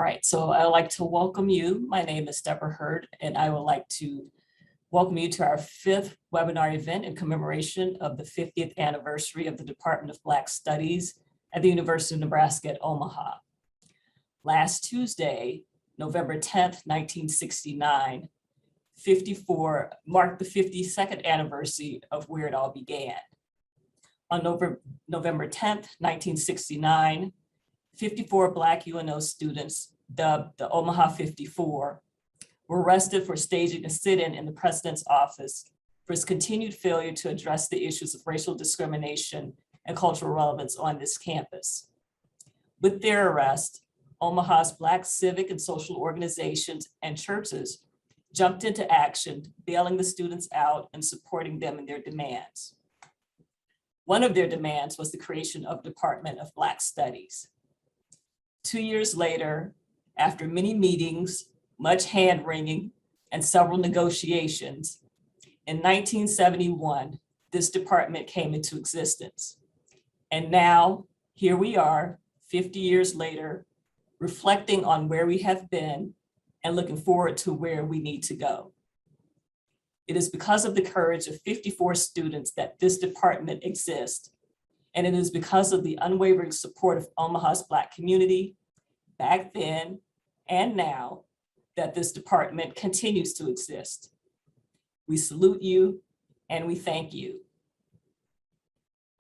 All right, so I'd like to welcome you. My name is Deborah Hurd, and I would like to welcome you to our 5th webinar event in commemoration of the 50th anniversary of the Department of Black Studies at the University of Nebraska at Omaha. Last Tuesday, November 10th, 1969, 54 marked the 52nd anniversary of where it all began. On November 10th, 1969, 54 Black UNO students, dubbed the Omaha 54, were arrested for staging a sit-in in the president's office for his continued failure to address the issues of racial discrimination and cultural relevance on this campus. With their arrest, Omaha's Black civic and social organizations and churches jumped into action, bailing the students out and supporting them in their demands. One of their demands was the creation of the Department of Black Studies. 2 years later, after many meetings, much hand-wringing, and several negotiations, in 1971, this department came into existence. And now, here we are, 50 years later, reflecting on where we have been and looking forward to where we need to go. It is because of the courage of 54 students that this department exists, and it is because of the unwavering support of Omaha's Black community back then and now that this department continues to exist. We salute you and we thank you.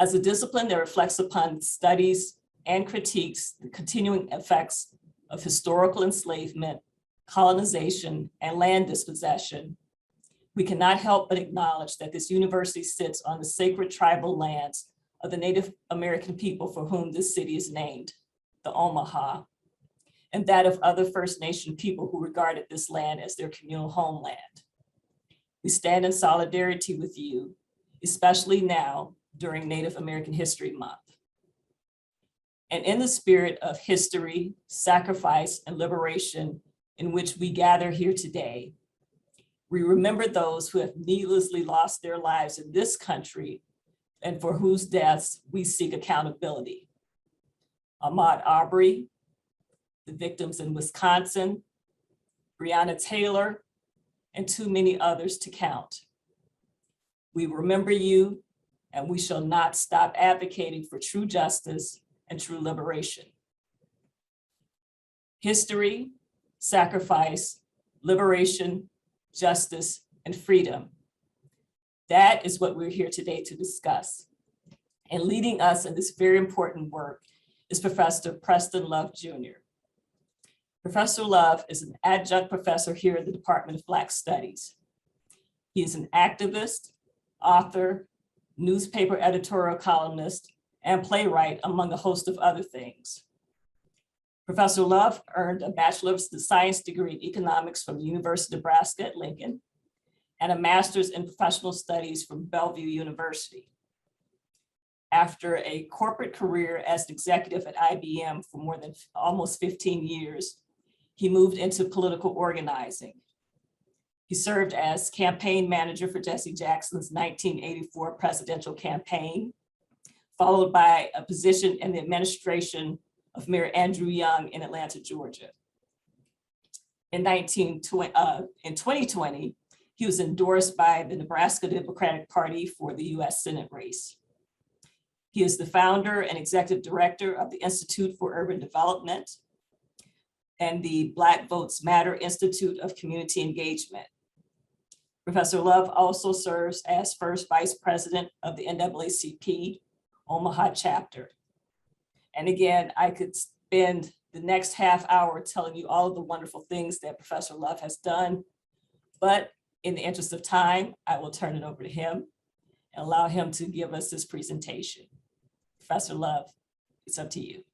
As a discipline that reflects upon studies and critiques the continuing effects of historical enslavement, colonization, and land dispossession, we cannot help but acknowledge that this university sits on the sacred tribal lands of the Native American people for whom this city is named, the Omaha, and that of other First Nation people who regarded this land as their communal homeland. We stand in solidarity with you, especially now during Native American History Month. And in the spirit of history, sacrifice, and liberation in which we gather here today, we remember those who have needlessly lost their lives in this country and for whose deaths we seek accountability. Ahmaud Arbery, the victims in Wisconsin, Breonna Taylor, and too many others to count. We remember you, and we shall not stop advocating for true justice and true liberation. History, sacrifice, liberation, justice, and freedom. That is what we're here today to discuss. And leading us in this very important work is Professor Preston Love, Jr. Professor Love is an adjunct professor here at the Department of Black Studies. He is an activist, author, newspaper editorial columnist, and playwright, among a host of other things. Professor Love earned a Bachelor's of Science degree in economics from the University of Nebraska at Lincoln and a master's in professional studies from Bellevue University. After a corporate career as an executive at IBM for more than almost 15 years, he moved into political organizing. He served as campaign manager for Jesse Jackson's 1984 presidential campaign, followed by a position in the administration of Mayor Andrew Young in Atlanta, Georgia. In 2020, he was endorsed by the Nebraska Democratic Party for the US Senate race. He is the founder and executive director of the Institute for Urban Development and the Black Votes Matter Institute of Community Engagement. Professor Love also serves as first vice president of the NAACP Omaha chapter. And again, I could spend the next half hour telling you all of the wonderful things that Professor Love has done, but in the interest of time, I will turn it over to him and allow him to give us this presentation. Professor Love, it's up to you.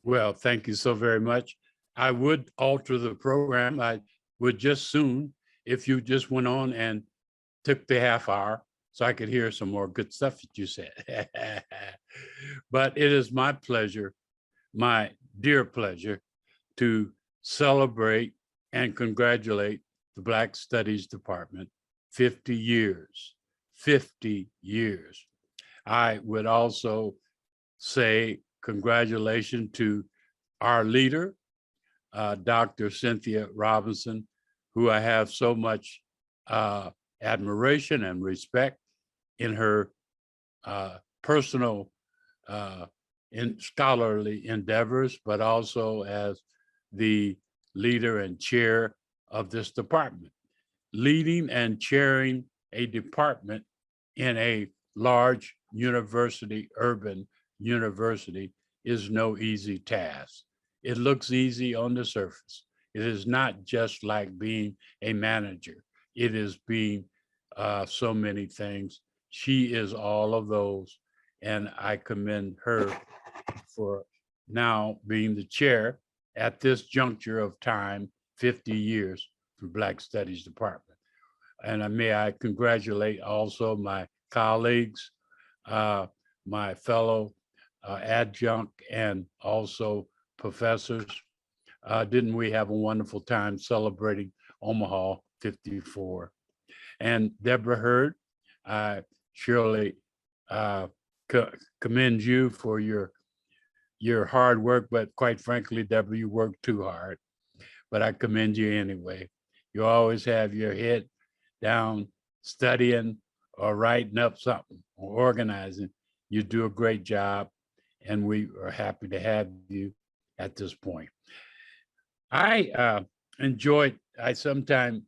Well, thank you so very much. I would alter the program. I would just soon if you just went on and took the half hour so I could hear some more good stuff that you said. But it is my pleasure, my dear pleasure, to celebrate and congratulate the Black Studies Department, 50 years, 50 years. I would also say congratulations to our leader, Dr. Cynthia Robinson, who I have so much admiration and respect in her personal in scholarly endeavors, but also as the leader and chair of this department. Leading and chairing a department in a large university, urban university, is no easy task. It looks easy on the surface. It is not just like being a manager. It is being so many things. She is all of those, and I commend her for now being the chair at this juncture of time, 50 years for Black Studies Department. And may I congratulate also my colleagues, my fellow adjunct and also professors. Didn't we have a wonderful time celebrating Omaha 54? And Deborah Hurd, I surely commend you for your hard work, but quite frankly, Deborah, you work too hard, but I commend you anyway. You always have your head down studying or writing up something or organizing. You do a great job, and we are happy to have you at this point. I sometimes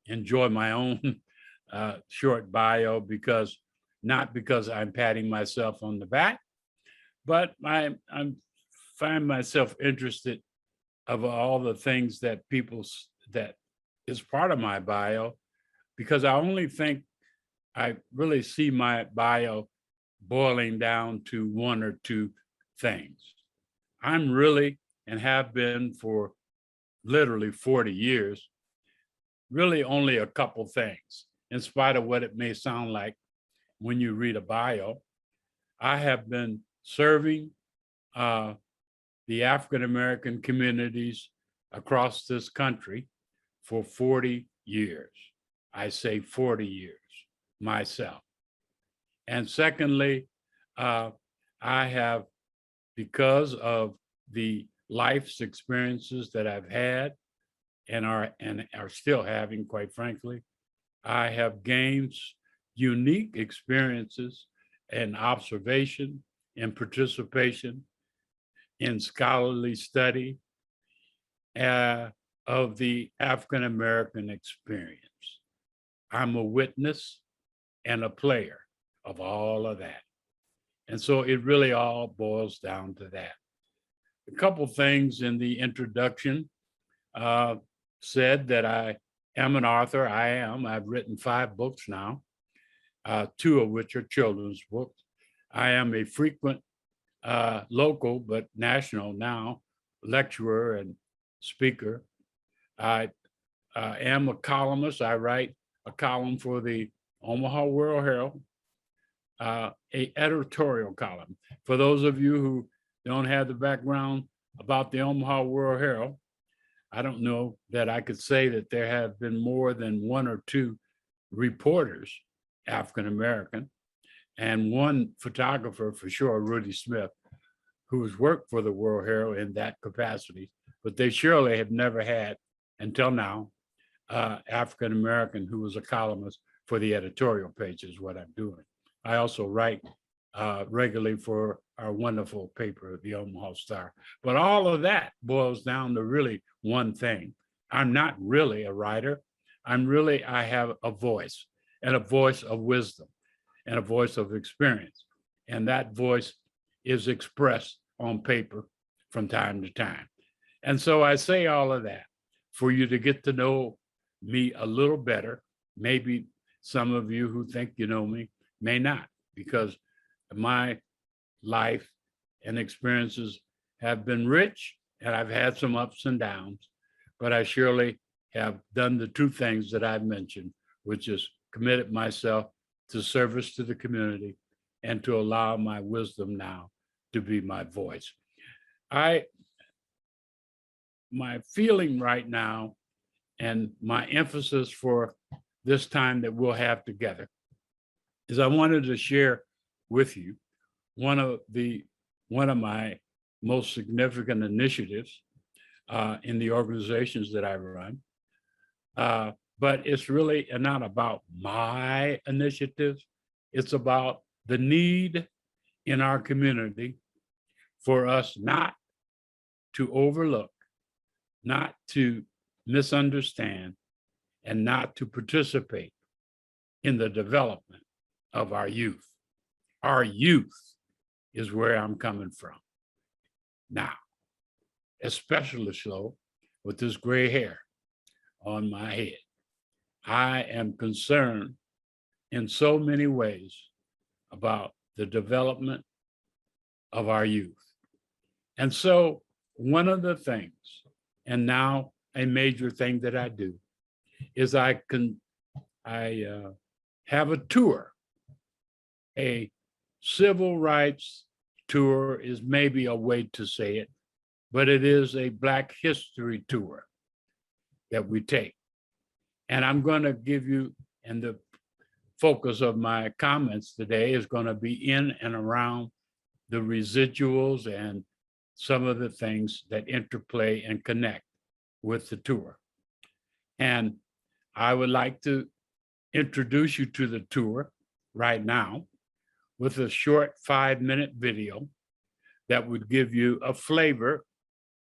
enjoy my own short bio not because I'm patting myself on the back, but I find myself interested of all the things that that is part of my bio, because I only think I really see my bio boiling down to one or two things. I'm really, and have been for literally 40 years, really only a couple things, in spite of what it may sound like when you read a bio. I have been serving the African-American communities across this country for 40 years. I say 40 years myself. And secondly, I have, because of the life's experiences that I've had and are still having, quite frankly, I have gained unique experiences and observation and participation in scholarly study of the African-American experience. I'm a witness and a player of all of that. And so it really all boils down to that. A couple things in the introduction said that I am an author. I've written 5 books now, 2 of which are children's books. I am a frequent local, but national now, lecturer and speaker. I am a columnist. I write a column for the Omaha World Herald, a editorial column. For those of you who don't have the background about the Omaha World Herald, I don't know that I could say that there have been more than 1 or 2 reporters, African-American, and 1 photographer for sure, Rudy Smith, who has worked for the World Herald in that capacity, but they surely have never had, until now, African-American who was a columnist for the editorial page is what I'm doing. I also write regularly for our wonderful paper, the Omaha Star. But all of that boils down to really one thing. I'm not really a writer. I have a voice, and a voice of wisdom and a voice of experience. And that voice is expressed on paper from time to time. And so I say all of that for you to get to know me a little better. Maybe some of you who think you know me may not, because my life and experiences have been rich, and I've had some ups and downs, but I surely have done the 2 things that I've mentioned, which is committed myself to service to the community and to allow my wisdom now to be my voice. My feeling right now, and my emphasis for this time that we'll have together, is I wanted to share with you one of my most significant initiatives in the organizations that I run. But it's really not about my initiatives. It's about the need in our community for us not to overlook, not to misunderstand, and not to participate in the development of our youth. Our youth is where I'm coming from. Now, especially so with this gray hair on my head. I am concerned in so many ways about the development of our youth. And so one of the things, and now a major thing that I do, is I have a tour. A civil rights tour is maybe a way to say it, but it is a Black history tour that we take. And I'm going to give you, and the focus of my comments today is going to be in and around the residuals and some of the things that interplay and connect with the tour. And I would like to introduce you to the tour right now with a short 5-minute video that would give you a flavor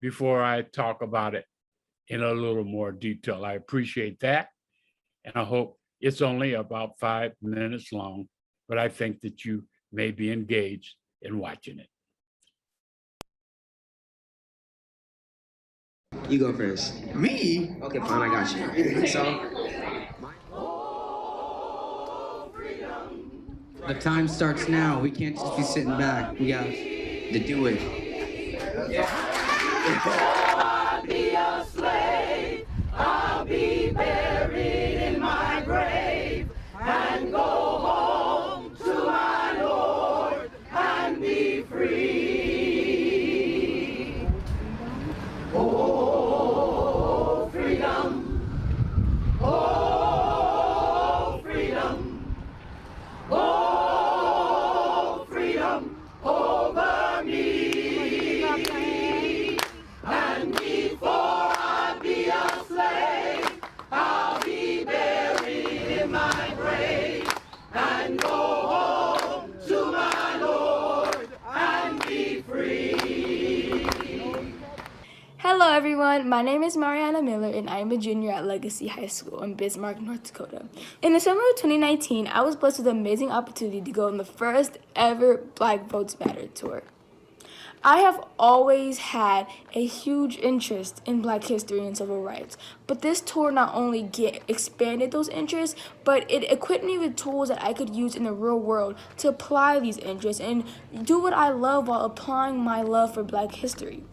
before I talk about it in a little more detail. I appreciate that. And I hope it's only about 5 minutes long, but I think that you may be engaged in watching it. You go first. Me? Okay, fine, I got you. So, The time starts now. We can't just be sitting back. We got to do it. I'll be a slave. I'll be buried in my grave and go home to my Lord and be free. Oh, freedom. Oh, freedom. Oh, freedom over me. And before I be a slave, I'll be buried in my grave and go home to my Lord and be free. Hello everyone, my name is Mariana Miller and I am a junior at Legacy High School in Bismarck, North Dakota. In the summer of 2019, I was blessed with the amazing opportunity to go on the first ever Black Votes Matter tour. I have always had a huge interest in Black history and civil rights, but this tour not only expanded those interests, but it equipped me with tools that I could use in the real world to apply these interests and do what I love while applying my love for Black history.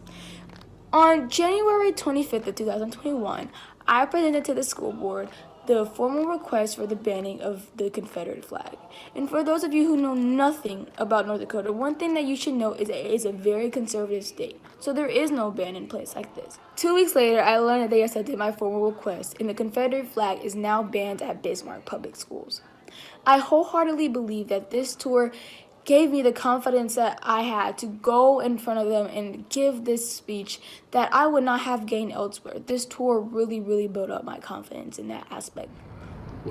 On January 25th of 2021, I presented to the school board the formal request for the banning of the Confederate flag. And for those of you who know nothing about North Dakota, one thing that you should know is it is a very conservative state, so there is no ban in place like this. 2 weeks later, I learned that they accepted my formal request, and the Confederate flag is now banned at Bismarck Public Schools. I wholeheartedly believe that this tour gave me the confidence that I had to go in front of them and give this speech that I would not have gained elsewhere. This tour really built up my confidence in that aspect.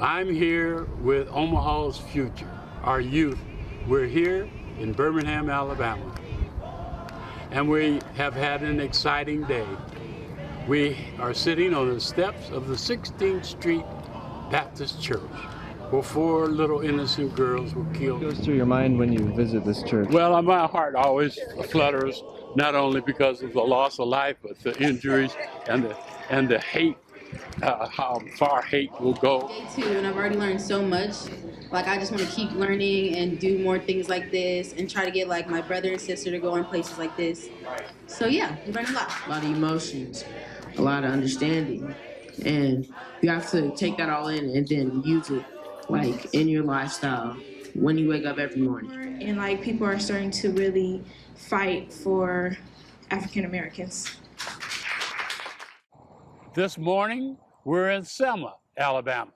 I'm here with Omaha's future, our youth. We're here in Birmingham, Alabama, and we have had an exciting day. We are sitting on the steps of the 16th Street Baptist Church, where 4 little innocent girls were killed. What goes through your mind when you visit this church? Well, my heart always flutters, not only because of the loss of life, but the injuries and the hate, how far hate will go. Day 2, and I've already learned so much. Like, I just want to keep learning and do more things like this and try to get like my brother and sister to go in places like this. So yeah, I've learned a lot. a lot of emotions, a lot of understanding, and you have to take that all in and then use it like in your lifestyle when you wake up every morning. And like people are starting to really fight for African Americans. This morning, we're in Selma, Alabama,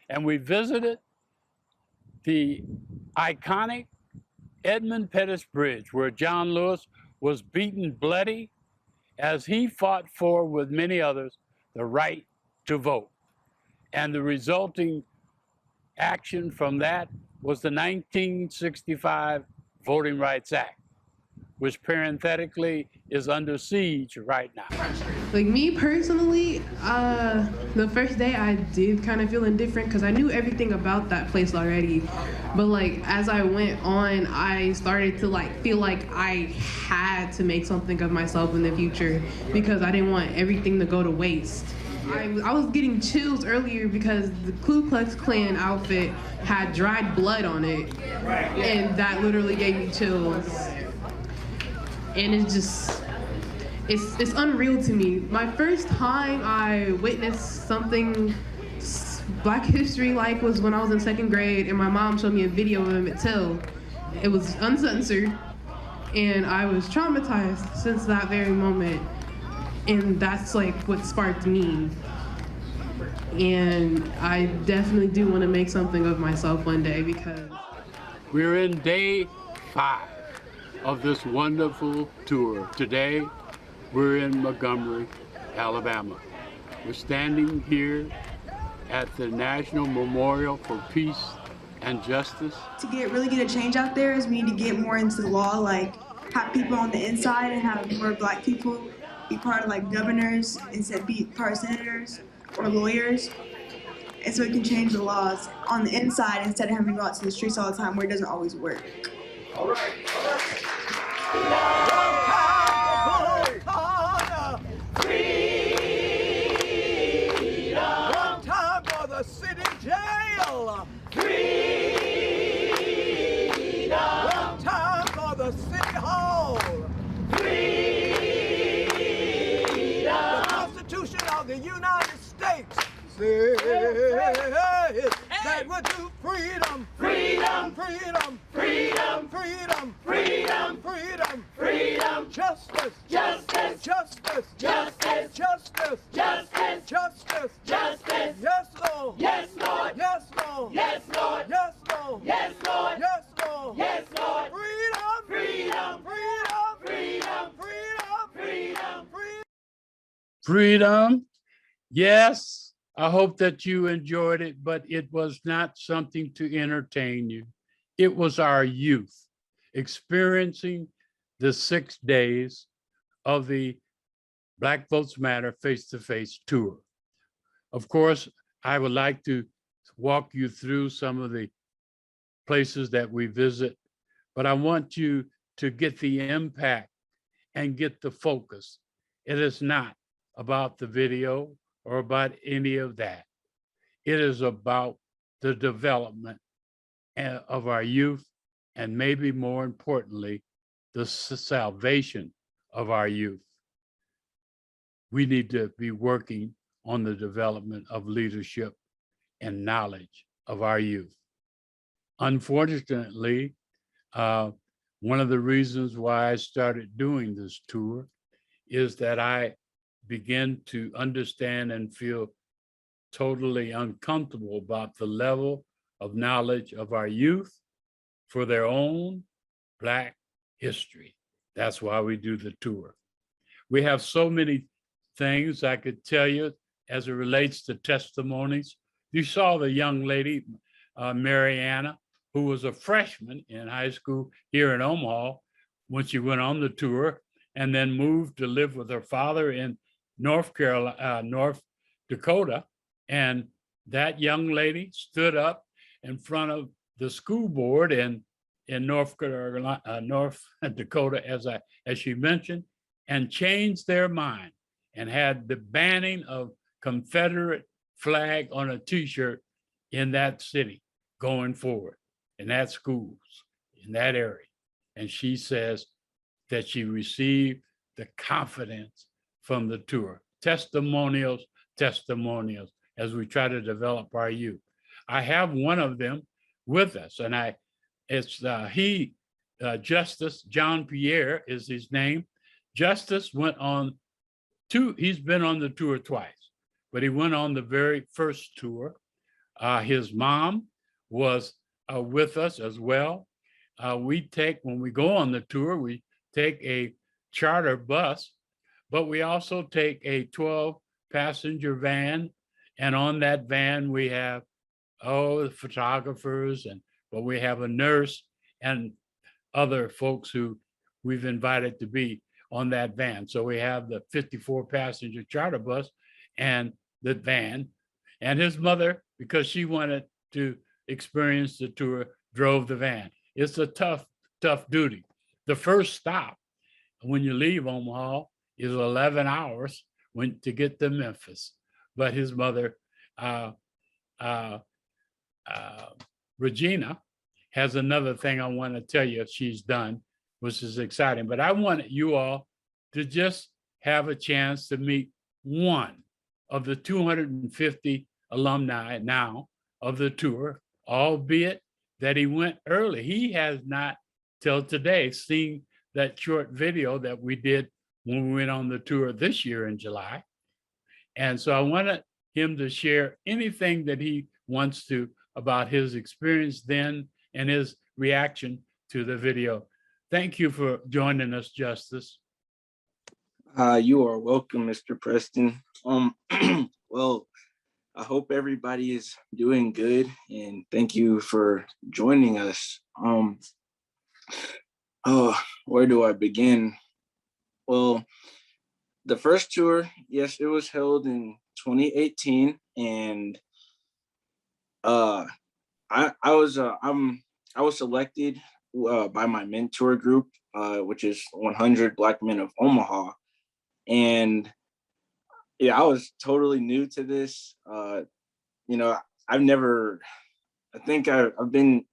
and we visited the iconic Edmund Pettus Bridge, where John Lewis was beaten bloody as he fought for, with many others, the right to vote. And the resulting action from that was the 1965 Voting Rights Act, which parenthetically is under siege right now. Like me personally, the first day I did kind of feel indifferent because I knew everything about that place already. But like as I went on, I started to like feel like I had to make something of myself in the future because I didn't want everything to go to waste. I was getting chills earlier because the Ku Klux Klan outfit had dried blood on it, and that literally gave me chills. And it's just, it's unreal to me. My first time I witnessed something Black history-like was when I was in 2nd grade, and my mom showed me a video of Emmett Till. It was uncensored, and I was traumatized since that very moment. And that's like what sparked me. And I definitely do want to make something of myself one day because... We're in day 5 of this wonderful tour. Today, we're in Montgomery, Alabama. We're standing here at the National Memorial for Peace and Justice. To really get a change out there is we need to get more into the law, like have people on the inside and have more Black people be part of like governors instead of be part of senators or lawyers. And so we can change the laws on the inside instead of having to go out to the streets all the time where it doesn't always work. All right. One time for the city jail. Freedom. One time for the city hall. Freedom. The Constitution of the United States says that we'll do freedom. Freedom. Freedom. Freedom. Freedom. Freedom. Freedom. Freedom. Justice. Justice. Justice. Justice. Justice. Justice. Justice. Justice. Yes, Lord. Yes, Lord. Yes, Lord. Yes, Lord. Yes, Lord. Yes, Lord. Yes, Lord. Yes, Lord. Freedom. Freedom. Freedom. Freedom. Freedom. Freedom. Freedom. Freedom. Yes, I hope that you enjoyed it, but it was not something to entertain you. It was our youth experiencing the 6 days of the Black Votes Matter face-to-face tour. Of course, I would like to walk you through some of the places that we visit, but I want you to get the impact and get the focus. It is not about the video or about any of that. It is about the development of our youth, and maybe more importantly, the salvation of our youth. We need to be working on the development of leadership and knowledge of our youth. Unfortunately, one of the reasons why I started doing this tour is that I began to understand and feel totally uncomfortable about the level of knowledge of our youth for their own Black history. That's why we do the tour. We have so many things I could tell you as it relates to testimonies. You saw the young lady, Mariana, who was a freshman in high school here in Omaha when she went on the tour and then moved to live with her father in North Dakota. And that young lady stood up in front of the school board in North Dakota, as she mentioned, and changed their mind and had the banning of Confederate flag on a t-shirt in that city going forward, in that schools, in that area. And she says that she received the confidence from the tour. Testimonials, testimonials, as we try to develop our youth. I have one of them with us, and Justice John Pierre is his name. Justice went on he's been on the tour twice, but he went on the very first tour. His mom was with us as well. When we go on the tour, we take a charter bus but we also take a 12-passenger van, and on that van we have the photographers, but we have a nurse and other folks who we've invited to be on that van. So we have the 54-passenger charter bus and the van, and his mother, because she wanted to experience the tour, drove the van. It's a tough duty. The first stop when you leave Omaha is 11 hours to get to Memphis. But his mother, Regina, has another thing I want to tell you she's done, which is exciting. But I want you all to just have a chance to meet one of the 250 alumni now of the tour, albeit that he went early. He has not till today seen that short video that we did when we went on the tour this year in July. And so I wanted him to share anything that he wants to about his experience then and his reaction to the video. Thank you for joining us, Justice. You are welcome, Mr. Preston. Well, I hope everybody is doing good, and thank you for joining us. Where do I begin? Well, the first tour, yes, it was held in 2018, and I was selected by my mentor group, which is 100 Black Men of Omaha, and yeah, I was totally new to this. I've never. I think I've been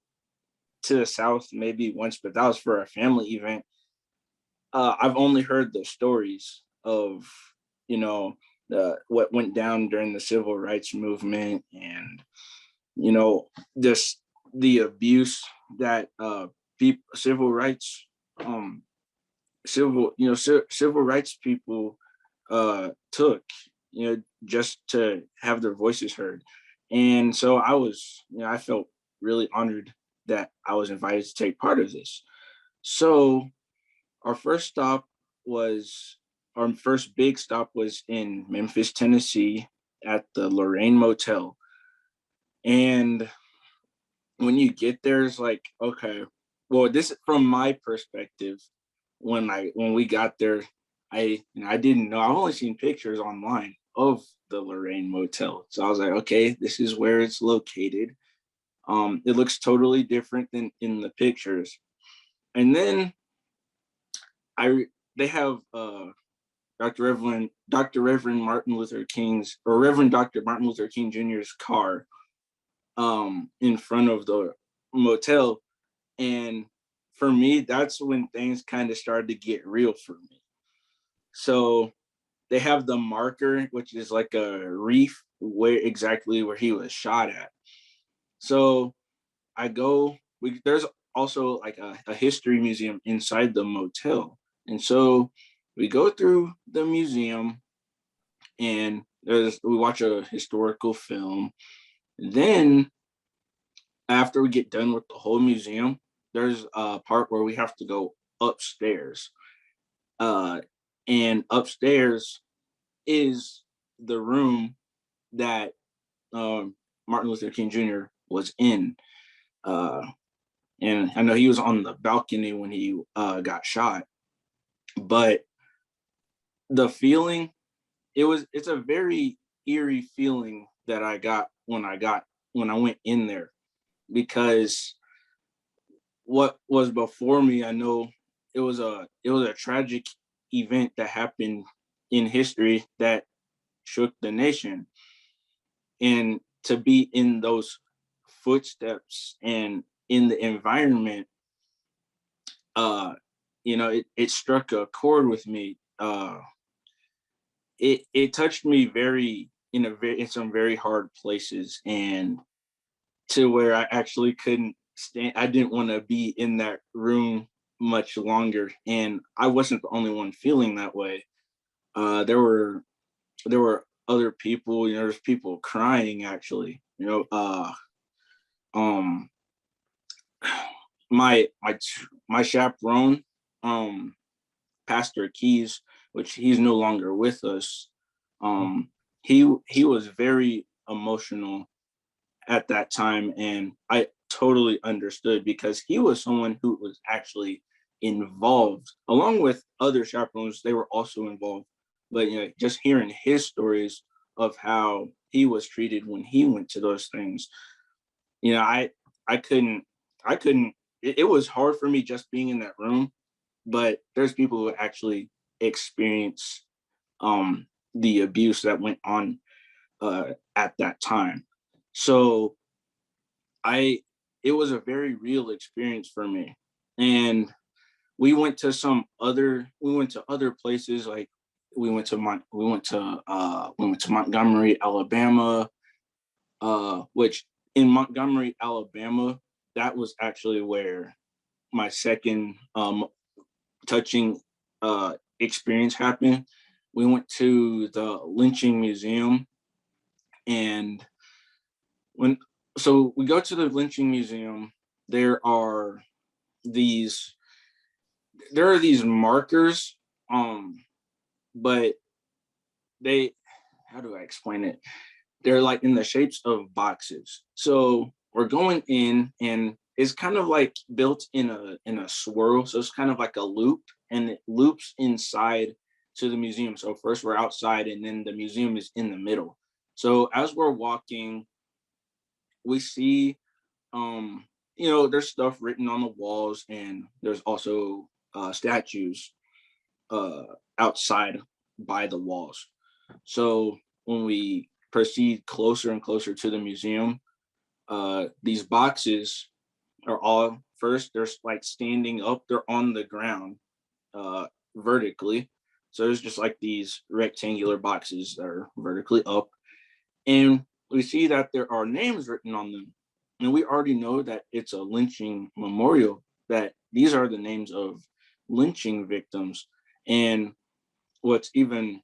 to the South maybe once, but that was for a family event. I've only heard the stories of what went down during the civil rights movement, and just the abuse that civil rights people took, just to have their voices heard. And so I felt really honored that I was invited to take part of this. So our first big stop was in Memphis, Tennessee at the Lorraine Motel. And when you get there, it's like, okay, well, this from my perspective, when we got there, I didn't know. I've only seen pictures online of the Lorraine Motel. So I was like, okay, this is where it's located. It looks totally different than in the pictures. And then they have Reverend Martin Luther King's, or Reverend Dr. Martin Luther King Jr.'s car in front of the motel. And for me, that's when things kind of started to get real for me. So they have the marker, which is like a reef exactly where he was shot at. So there's also like a history museum inside the motel. And so we go through the museum and we watch a historical film. Then after we get done with the whole museum, there's a part where we have to go upstairs. And upstairs is the room that Martin Luther King Jr. was in. And I know he was on the balcony when he got shot. But the feeling, it's a very eerie feeling that I got when I went in there, because what was before me, I know it was a tragic event that happened in history that shook the nation, and to be in those footsteps and in the environment, it struck a chord with me. It touched me in some very hard places, and to where I actually couldn't stand. I didn't want to be in that room much longer, and I wasn't the only one feeling that way. There were other people. There's people crying actually. My chaperone, Pastor Keys, which he's no longer with us. He was very emotional at that time, and I totally understood because he was someone who was actually involved, along with other chaperones. They were also involved, but just hearing his stories of how he was treated when he went to those things, I couldn't. It was hard for me just being in that room, but there's people who actually experience the abuse that went on at that time. So it was a very real experience for me. And we went to other places, like we went to Montgomery, Alabama, which in Montgomery, Alabama, that was actually where my second touching experience happened. We went to the Lynching Museum, and so we go to the Lynching Museum, there are these markers, but how do I explain it? They're like in the shapes of boxes. So we're going in, and it's kind of like built in a swirl. So it's kind of like a loop, and it loops inside to the museum. So first we're outside, and then the museum is in the middle. So as we're walking, we see, there's stuff written on the walls, and there's also statues outside by the walls. So when we proceed closer and closer to the museum, these boxes are all, first, they're like standing up, they're on the ground vertically. So there's just like these rectangular boxes that are vertically up. And we see that there are names written on them. And we already know that it's a lynching memorial, that these are the names of lynching victims. And what's even,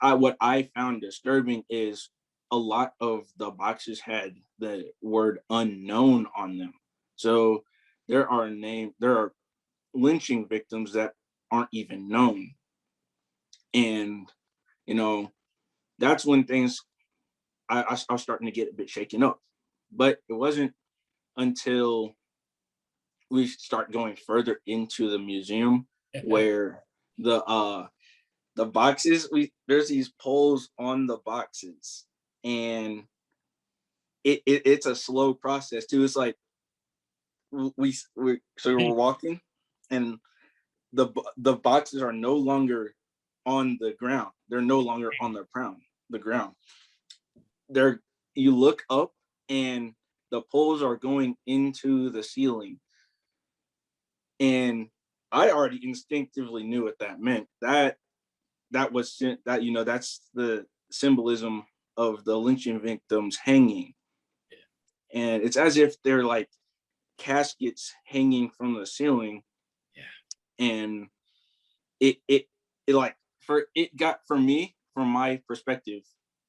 what I found disturbing is a lot of the boxes had the word unknown on them. So there are lynching victims that aren't even known. And, that's when things, I was starting to get a bit shaken up. But it wasn't until we start going further into the museum where the boxes, there's these poles on the boxes, and it's a slow process too. It's like we're walking, and the boxes are no longer on the ground. They're no longer on the ground. You look up, and the poles are going into the ceiling. And I already instinctively knew what that meant. That's the symbolism of the lynching victims hanging. Yeah. And it's as if they're like caskets hanging from the ceiling. Yeah. And it got, for me, from my perspective,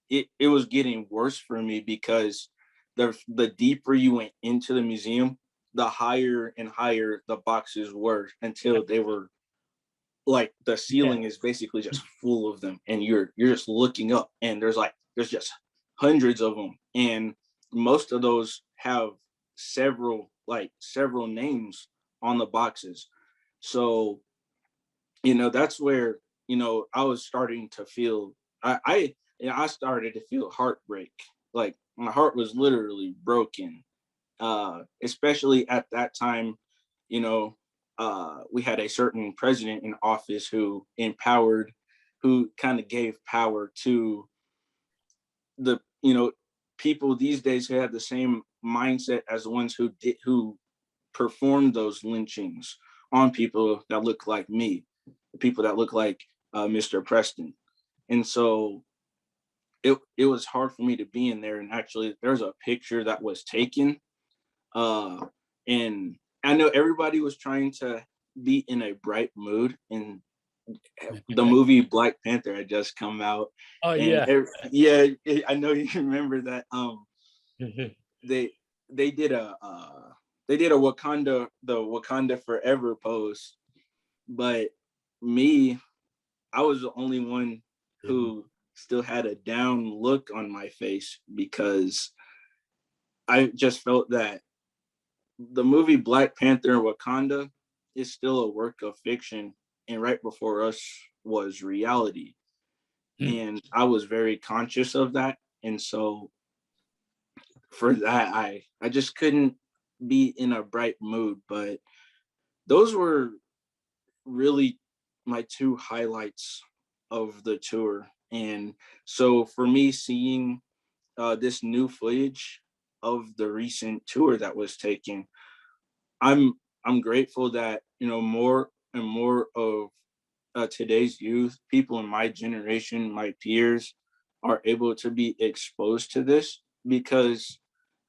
it was getting worse for me, because the deeper you went into the museum, the higher and higher the boxes were, until they were like, the ceiling is basically just full of them, and you're just looking up, and there's just hundreds of them, and most of those have several names on the boxes. So that's where I was starting to feel, I started to feel heartbreak. Like, my heart was literally broken, especially at that time. We had a certain president in office who kind of gave power to the people these days who have the same mindset as the ones who performed those lynchings on people that look like me, people that look like Mr. Preston. And so it was hard for me to be in there. And actually, there's a picture that was taken, and I know everybody was trying to be in a bright mood, and the movie Black Panther had just come out. Oh, and I know you remember that. They did a the Wakanda Forever pose, but me, I was the only one who still had a down look on my face, because I just felt that the movie Black Panther and Wakanda is still a work of fiction, and Right Before Us was reality. And I was very conscious of that. And so for that, I just couldn't be in a bright mood. But those were really my two highlights of the tour. And so for me, seeing this new footage of the recent tour that was taken, I'm grateful that, you know, more and more of today's youth, people in my generation, my peers, are able to be exposed to this, because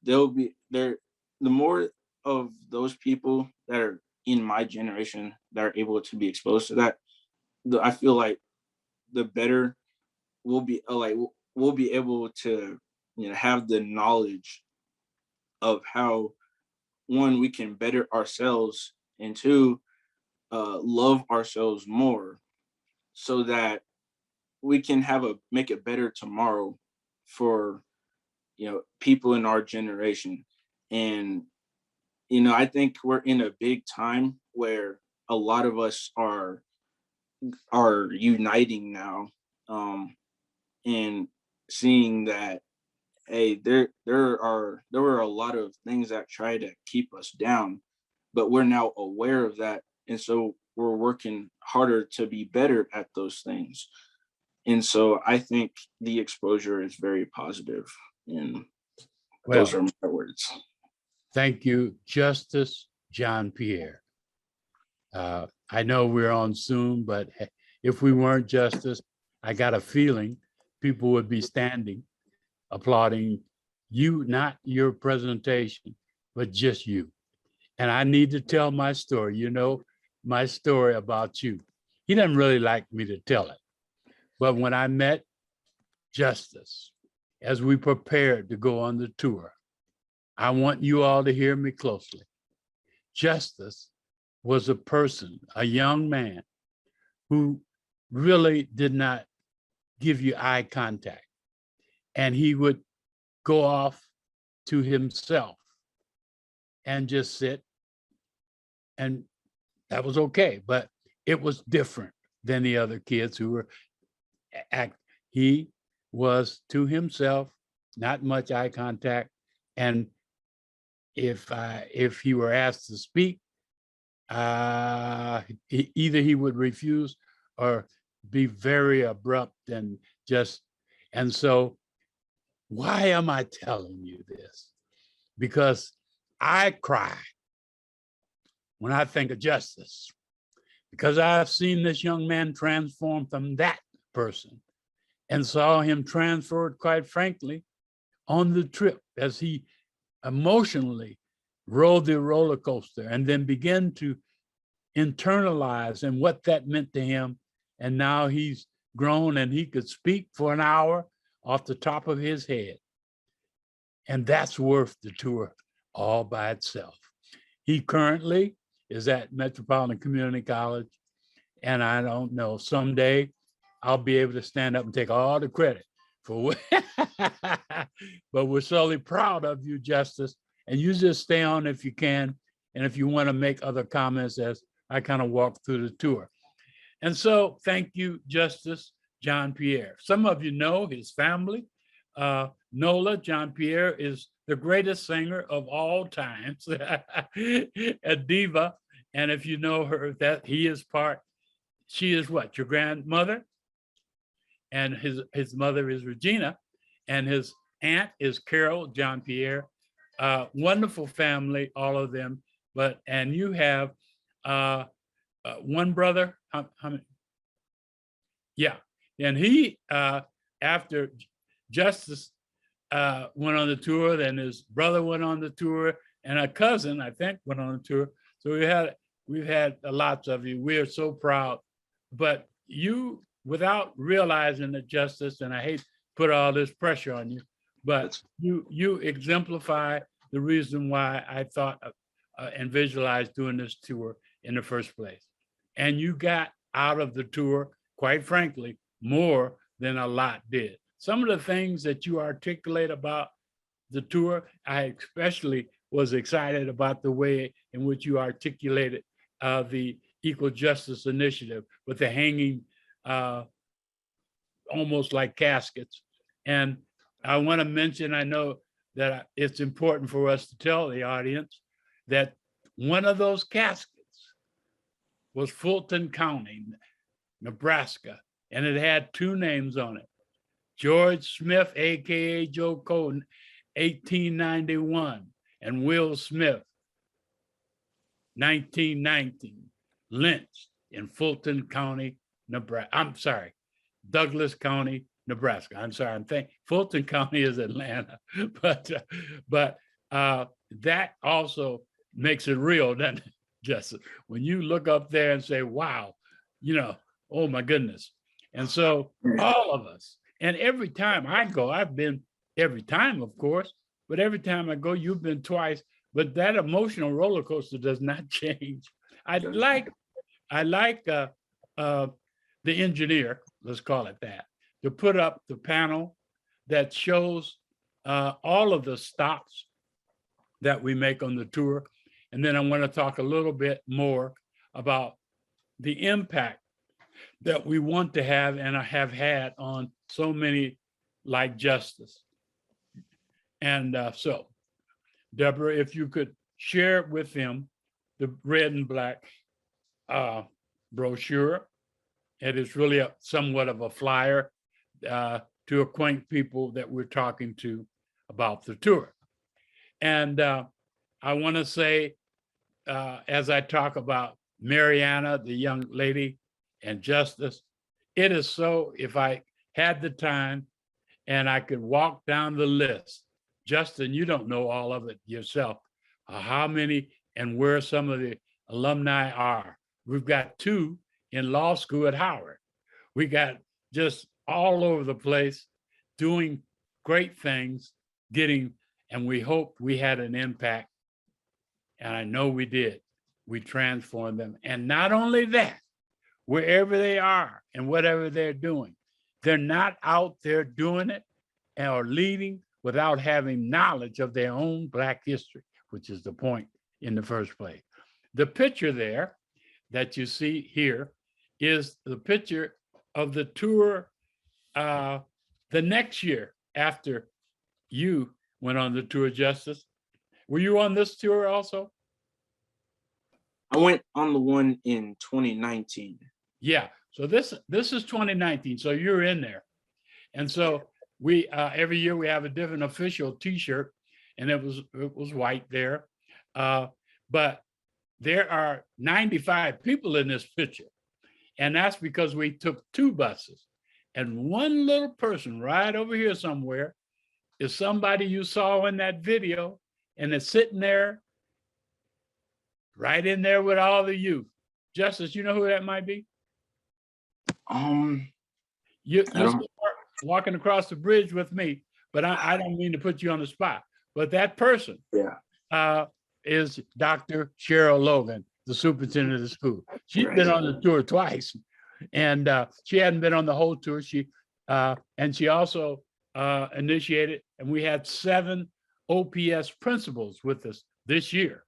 the more of those people that are in my generation that are able to be exposed to that, I feel like the better we'll be, we'll be able to, you know, have the knowledge of how, one, we can better ourselves, and two, love ourselves more, so that we can make a better tomorrow for, you know, people in our generation. And, you know, I think we're in a big time where a lot of us are uniting now, and seeing that, hey, there were a lot of things that try to keep us down, but we're now aware of that, and so we're working harder to be better at those things. And so I think the exposure is very positive, and those are my words. Thank you, Justice John Pierre. I know we're on Zoom, but if we weren't Justice, I got a feeling people would be standing, applauding you, not your presentation, but just you. And I need to tell my story, you know, my story about you. He doesn't really like me to tell it. But when I met Justice, as we prepared to go on the tour, I want you all to hear me closely. Justice was a person, a young man, who really did not give you eye contact. And he would go off to himself and just sit, and that was okay. But it was different than the other kids who were he was to himself, not much eye contact. And if he were asked to speak, either he would refuse or be very abrupt and just, and so why am I telling you this? Because I cry when I think of Justice, because I've seen this young man transform from that person and saw him transferred, quite frankly, on the trip as he emotionally rode the roller coaster and then began to internalize and what that meant to him. And now he's grown and he could speak for an hour off the top of his head. And that's worth the tour all by itself. He currently is at Metropolitan Community College. And I don't know, someday I'll be able to stand up and take all the credit for but we're certainly proud of you, Justice. And you just stay on if you can. And if you want to make other comments as I kind of walk through the tour. And so thank you, Justice John Pierre. Some of you know his family. Nola John Pierre is the greatest singer of all times, a diva. And if you know her, that he is she is what, your grandmother? And his mother is Regina, and his aunt is Carol John Pierre. Wonderful family, all of them. And you have one brother, how many? Yeah, and he, after Justice went on the tour, then his brother went on the tour, and a cousin, I think, went on the tour. So we've had lots of you. We are so proud. But you, without realizing the Justice, and I hate to put all this pressure on you, but you exemplify the reason why I thought and visualized doing this tour in the first place. And you got out of the tour quite frankly, more than a lot did. Some of the things that you articulate about the tour, I especially was excited about the way in which you articulated the Equal Justice Initiative with the hanging almost like caskets. And I want to mention, I know that it's important for us to tell the audience that one of those caskets was Fulton County, Nebraska, and it had two names on it. George Smith, AKA Joe Cole, 1891, and Will Smith, 1919, lynched in Fulton County, Nebraska. I'm sorry, Douglas County, Nebraska. I'm sorry, I'm thinking Fulton County is Atlanta, but that also makes it real, doesn't it, Justin? When you look up there and say, wow, you know, oh my goodness. And so all of us, and every time I go, I've been every time, of course, but every time I go, you've been twice, but that emotional roller coaster does not change. I like the engineer, let's call it that, to put up the panel that shows all of the stops that we make on the tour. And then I want to talk a little bit more about the impact that we want to have and have had on so many like Justice. And so, Deborah, if you could share with them the red and black brochure. It is really somewhat of a flyer to acquaint people that we're talking to about the tour. And I want to say, as I talk about Mariana, the young lady, and Justice, it is so, if I had the time and I could walk down the list, Justin, you don't know all of it yourself, how many and where some of the alumni are. We've got 2 in law school at Howard. We got just all over the place doing great things, and we hoped we had an impact. And I know we did. We transformed them. And not only that, wherever they are and whatever they're doing, they're not out there doing it or leading without having knowledge of their own Black history, which is the point in the first place. The picture there that you see here is the picture of the tour the next year after you went on the tour, Justice. Were you on this tour also? I went on the one in 2019. Yeah, so this is 2019, so you're in there. And so we every year we have a different official T-shirt, and it was white there. But there are 95 people in this picture, and that's because we took 2 buses. And one little person right over here somewhere is somebody you saw in that video, and it's sitting there, right in there with all the youth. Justice, you know who that might be? You're walking across the bridge with me, but I don't mean to put you on the spot. But that person is Dr. Cheryl Logan, the superintendent of the school. She's been on the tour twice, and she hadn't been on the whole tour. And she also initiated, and we had 7 OPS principals with us this year,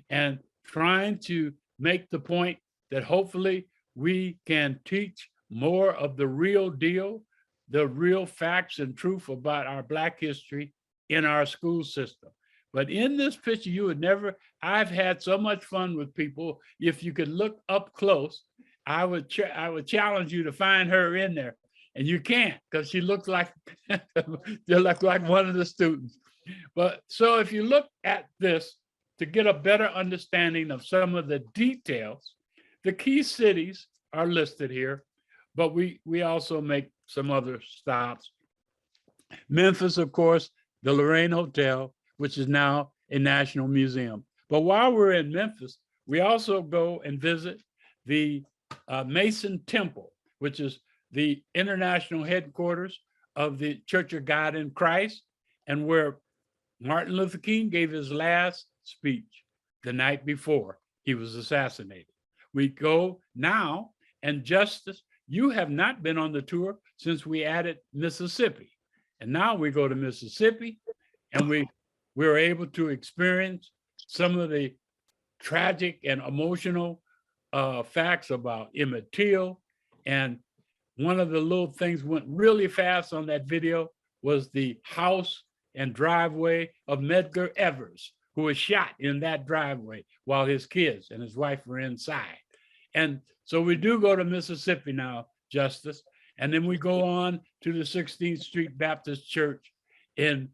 and trying to make the point that hopefully we can teach more of the real deal, the real facts and truth about our Black history in our school system. But in this picture, you would never, I've had so much fun with people. If you could look up close, I would challenge you to find her in there. And you can't, because she looks like, like one of the students. But so if you look at this to get a better understanding of some of the details, the key cities are listed here, but we also make some other stops. Memphis, of course, the Lorraine Hotel, which is now a national museum. But while we're in Memphis, we also go and visit the Mason Temple, which is the international headquarters of the Church of God in Christ, and where Martin Luther King gave his last speech the night before he was assassinated. We go now, and Justice, you have not been on the tour since we added Mississippi. And now we go to Mississippi and we were able to experience some of the tragic and emotional facts about Emmett Till. And one of the little things went really fast on that video was the house and driveway of Medgar Evers, who was shot in that driveway while his kids and his wife were inside. And so we do go to Mississippi now, Justice, and then we go on to the 16th Street Baptist Church in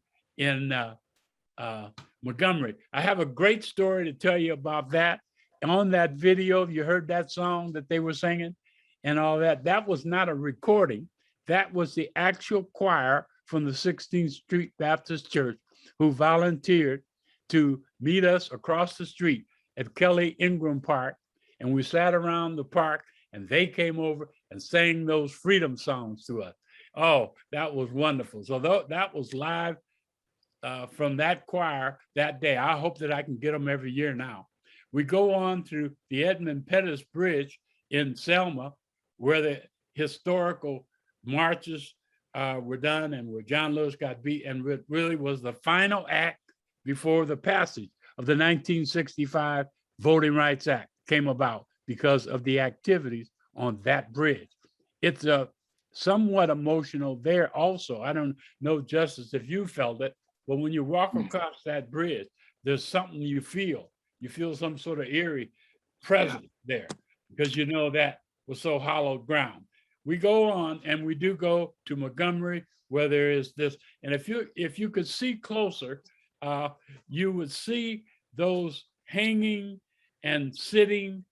Montgomery. I have a great story to tell you about that. On that video, you heard that song that they were singing and all that. That was not a recording. That was the actual choir from the 16th Street Baptist Church who volunteered to meet us across the street at Kelly Ingram Park. And we sat around the park and they came over and sang those freedom songs to us. Oh, that was wonderful. So that was live from that choir that day. I hope that I can get them every year now. We go on through the Edmund Pettus Bridge in Selma, where the historical marches were done and where John Lewis got beat, and it really was the final act before the passage of the 1965 Voting Rights Act came about because of the activities on that bridge. It's somewhat emotional there also. I don't know, Justice, if you felt it, but when you walk across that bridge, there's something you feel. You feel some sort of eerie presence there because you know that was so hallowed ground. We go on and we do go to Montgomery where there is this, and if you could see closer, you would see those hanging and sitting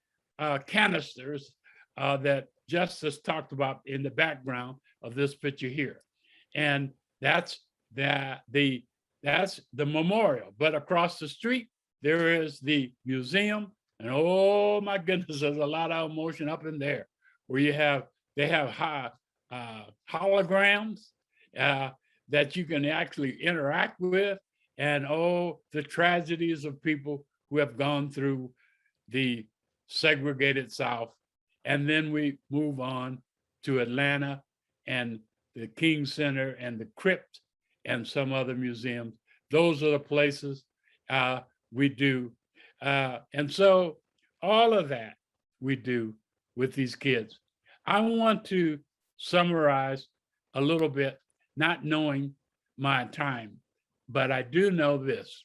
canisters that Justice talked about in the background of this picture here. And that's the memorial. But across the street, there is the museum. And oh my goodness, there's a lot of emotion up in there where they have holograms that you can actually interact with. And oh, the tragedies of people who have gone through the segregated South. And then we move on to Atlanta and the King Center and the Crypt and some other museums. Those are the places we do. And so all of that we do with these kids. I want to summarize a little bit, not knowing my time, but I do know this,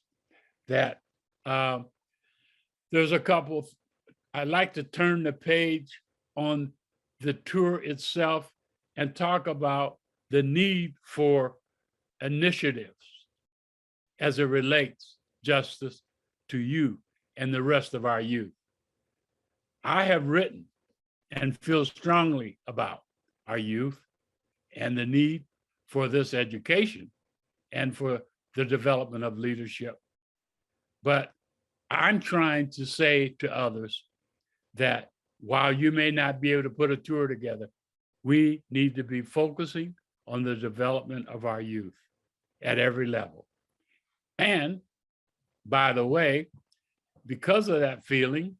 that there's a couple, I'd like to turn the page on the tour itself and talk about the need for initiatives as it relates, Justice, to you and the rest of our youth. I have written and feel strongly about our youth and the need for this education and for the development of leadership. But I'm trying to say to others that while you may not be able to put a tour together, we need to be focusing on the development of our youth at every level. And by the way, because of that feeling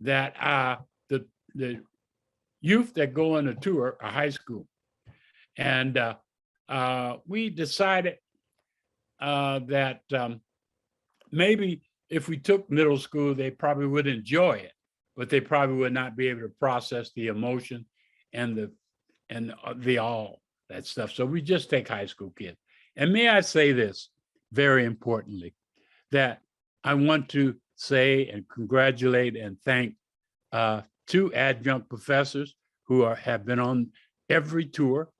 that the youth that go on a tour are high school. And we decided that maybe if we took middle school, they probably would enjoy it, but they probably would not be able to process the emotion and the all that stuff. So we just take high school kids. And may I say this very importantly, that I want to say and congratulate and thank two adjunct professors who have been on every tour,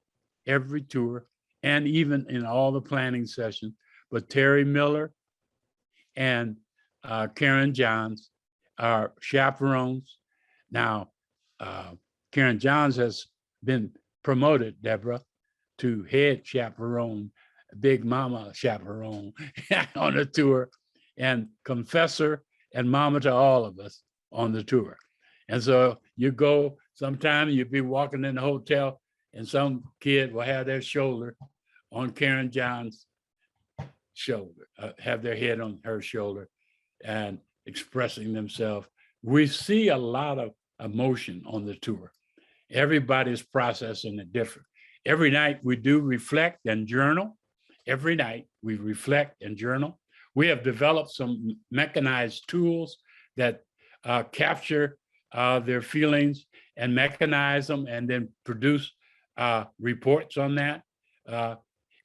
and even in all the planning sessions, but Terry Miller and Karen Johns are chaperones. Now, Karen Johns has been promoted, Deborah, to head chaperone, big mama chaperone on the tour, and confessor and mama to all of us on the tour. And so you go, sometime you'll be walking in the hotel and some kid will have their shoulder on Karen Johns' shoulder, have their head on her shoulder and expressing themselves. We see a lot of emotion on the tour. Everybody's processing it different. Every night we do reflect and journal. Every night we reflect and journal. We have developed some mechanized tools that capture their feelings and mechanize them and then produce reports on that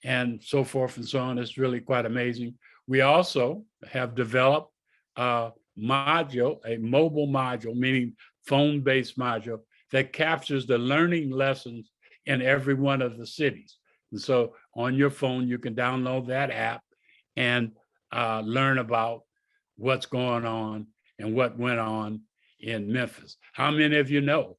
and so forth and so on. It's really quite amazing. We also have developed a mobile module, meaning phone-based module that captures the learning lessons in every one of the cities. And so on your phone, you can download that app and learn about what's going on and what went on in Memphis. How many of you know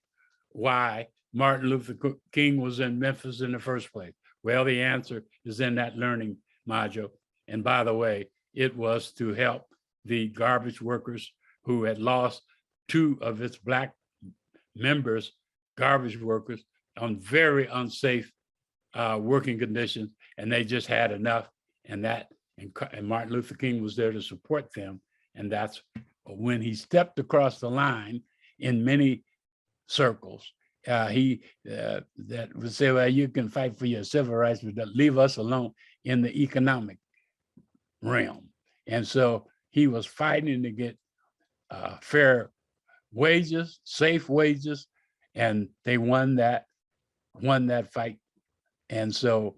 why Martin Luther King was in Memphis in the first place? Well, the answer is in that learning module. And by the way, it was to help the garbage workers who had lost 2 of its Black members, garbage workers, on very unsafe working conditions, and they just had enough. And Martin Luther King was there to support them. And that's when he stepped across the line in many circles. That would say, well, you can fight for your civil rights, but leave us alone in the economic realm. And so he was fighting to get fair wages, safe wages, and they won that fight. And so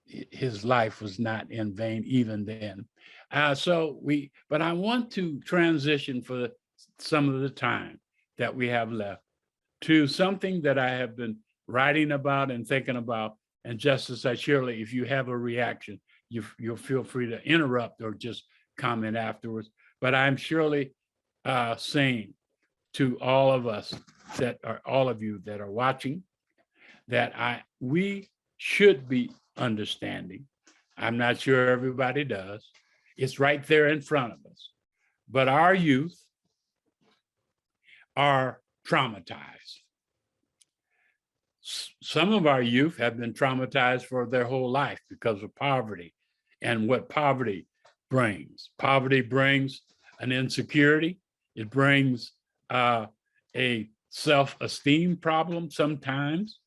his life was not in vain even then. But I want to transition for some of the time that we have left to something that I have been writing about and thinking about. And Justice, Shirley, if you have a reaction, you'll feel free to interrupt or just comment afterwards. But I'm surely saying to all of us all of you that are watching, that we should be understanding. I'm not sure everybody does. It's right there in front of us. But our youth are traumatized. Some of our youth have been traumatized for their whole life because of poverty and what poverty brings. Poverty brings an insecurity. It brings a self-esteem problem sometimes.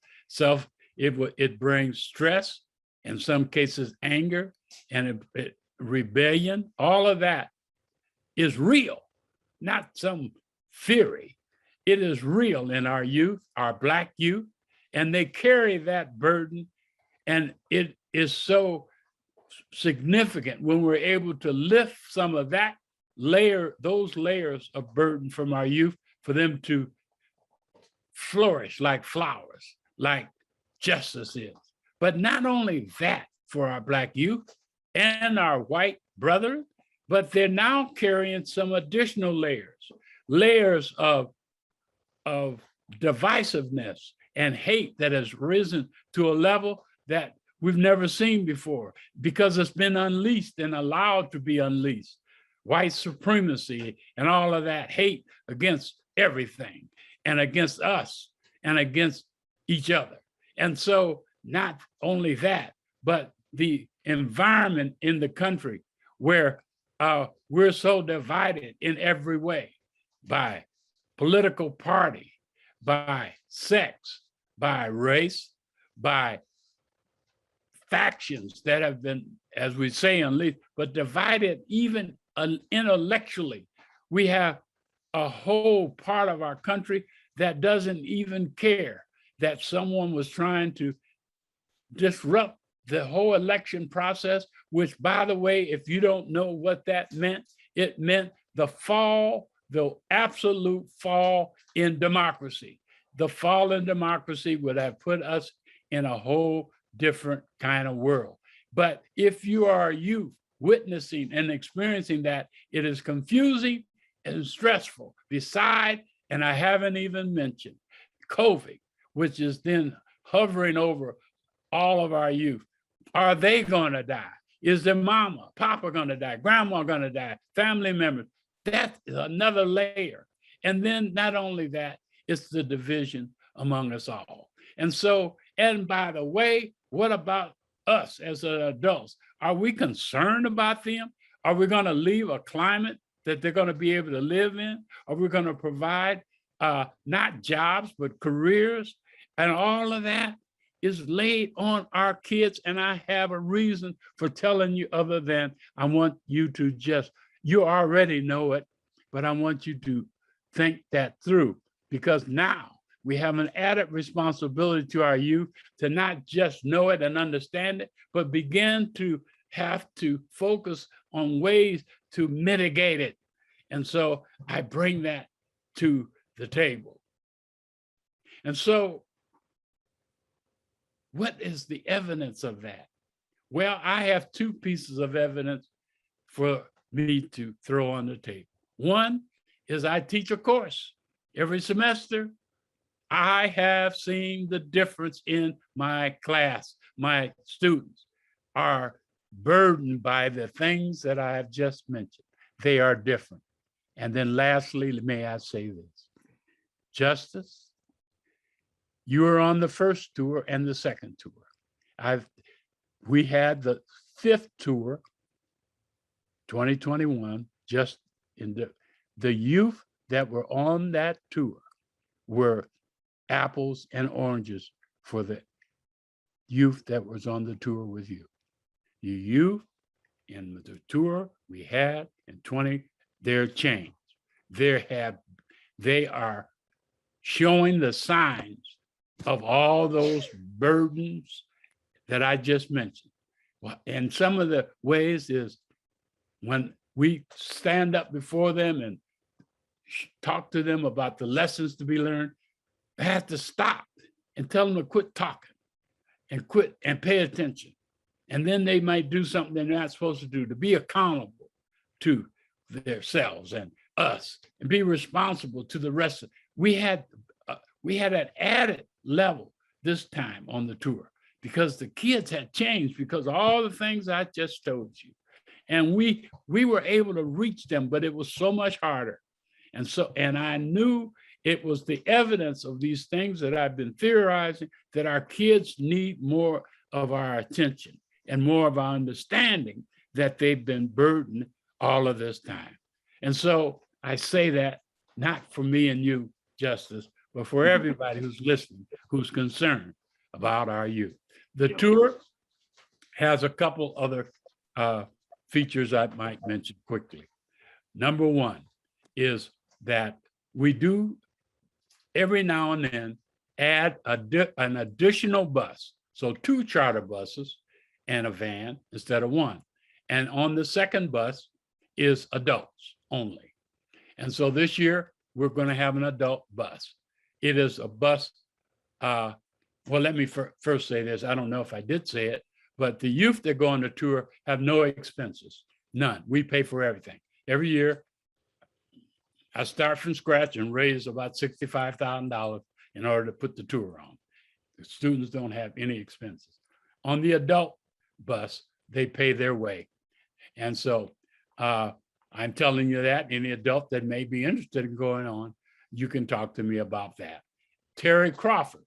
It brings stress, in some cases anger, and rebellion. All of that is real, not some theory. It is real in our youth, our Black youth, and they carry that burden. And it is so significant when we're able to lift some of that those layers of burden from our youth, for them to flourish like flowers, like justice is. But not only that for our Black youth and our white brothers, but they're now carrying some additional layers of divisiveness and hate that has risen to a level that we've never seen before, because it's been unleashed and allowed to be unleashed. White supremacy and all of that hate against everything and against us and against each other. And so not only that, but the environment in the country where we're so divided in every way, by political party, by sex, by race, by factions that have been, as we say, unleashed, but divided even intellectually. We have a whole part of our country that doesn't even care that someone was trying to disrupt the whole election process, which, by the way, if you don't know what that meant, it meant the absolute fall in democracy. The fall in democracy would have put us in a whole different kind of world. But if you are a youth witnessing and experiencing that, it is confusing and stressful. Besides, and I haven't even mentioned COVID, which is then hovering over all of our youth. Are they going to die? Is their mama, papa going to die? Grandma going to die? Family members? That is another layer. And then not only that, it's the division among us all. And so, and by the way, what about us as adults? Are we concerned about them? Are we going to leave a climate that they're going to be able to live in? Are we going to provide not jobs, but careers, and all of that is laid on our kids. And I have a reason for telling you other than I want you to just, you already know it, but I want you to think that through, because now we have an added responsibility to our youth to not just know it and understand it, but begin to have to focus on ways to mitigate it. And so I bring that to the table. And so what is the evidence of that? Well, I have two pieces of evidence for me to throw on the table. One is I teach a course every semester. I have seen the difference in my class. My students are burdened by the things that I have just mentioned. They are different. And then lastly, may I say this, Justice, you were on the first tour and the second tour. We had the fifth tour, 2021, just in the youth that were on that tour were apples and oranges for the youth that was on the tour with you. The youth in the tour we had in 20, they're changed. They are showing the signs of all those burdens that I just mentioned. And some of the ways is when we stand up before them and talk to them about the lessons to be learned, I have to stop and tell them to quit talking and quit and pay attention. And then they might do something they're not supposed to do, to be accountable to themselves and us and be responsible to the rest of it. We had an added level this time on the tour because the kids had changed because of all the things I just told you. And we were able to reach them, but it was so much harder. And I knew it was the evidence of these things that I've been theorizing that our kids need more of our attention and more of our understanding that they've been burdened all of this time. And so I say that not for me and you, Justice, but for everybody who's listening, who's concerned about our youth. The tour has a couple other features I might mention quickly. Number one is that we do every now and then add an additional bus. So 2 charter buses and a van instead of 1. And on the second bus is adults only. And so this year we're going to have an adult bus. It is a bus. Well, let me first say this. I don't know if I did say it, but the youth that go on the tour have no expenses, none. We pay for everything. Every year, I start from scratch and raise about $65,000 in order to put the tour on. The students don't have any expenses. On the adult bus, they pay their way. And so I'm telling you that any adult that may be interested in going on, you can talk to me about that. Terry Crawford,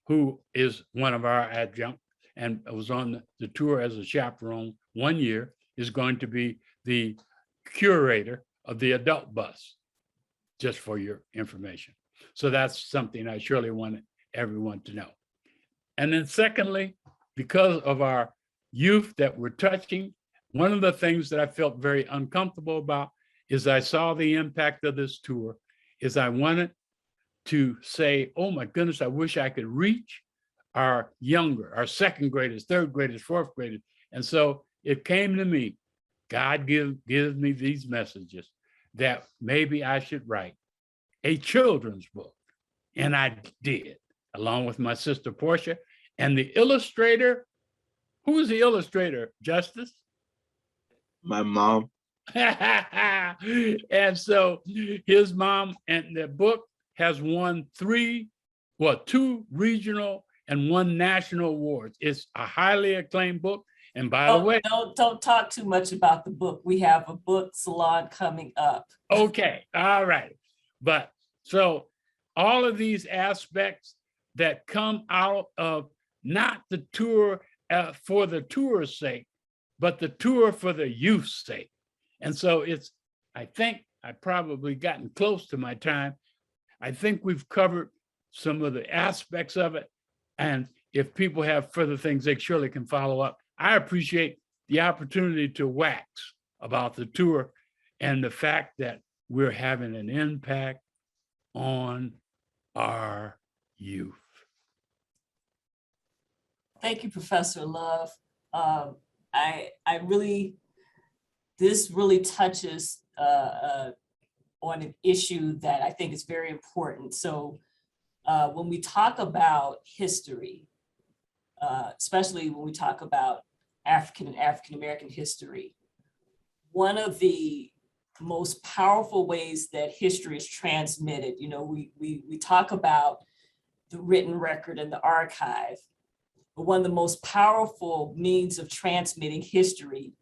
who is one of our adjuncts and was on the tour as a chaperone 1 year, is going to be the curator of the adult bus, just for your information. So that's something I surely want everyone to know. And then secondly, because of our youth that we're touching, one of the things that I felt very uncomfortable about is I saw the impact of this tour, is I wanted to say, oh my goodness, I wish I could reach our younger, our second graders, third graders, fourth graders. And so it came to me, God gives me these messages that maybe I should write a children's book. And I did, along with my sister Portia. And the illustrator, who is the illustrator, Justice? My mom. And so his mom, and the book has won 2 regional and 1 national awards. It's a highly acclaimed book. And by the way, don't talk too much about the book. We have a book salon coming up. Okay, all right. But so all of these aspects that come out of not the tour for the tour's sake, but the tour for the youth's sake. And so I think I've probably gotten close to my time. I think we've covered some of the aspects of it. And if people have further things, they surely can follow up. I appreciate the opportunity to wax about the tour and the fact that we're having an impact on our youth. Thank you, Professor Love. This really touches on an issue that I think is very important. So when we talk about history, especially when we talk about African and African-American history, one of the most powerful ways that history is transmitted, we talk about the written record and the archive, but one of the most powerful means of transmitting history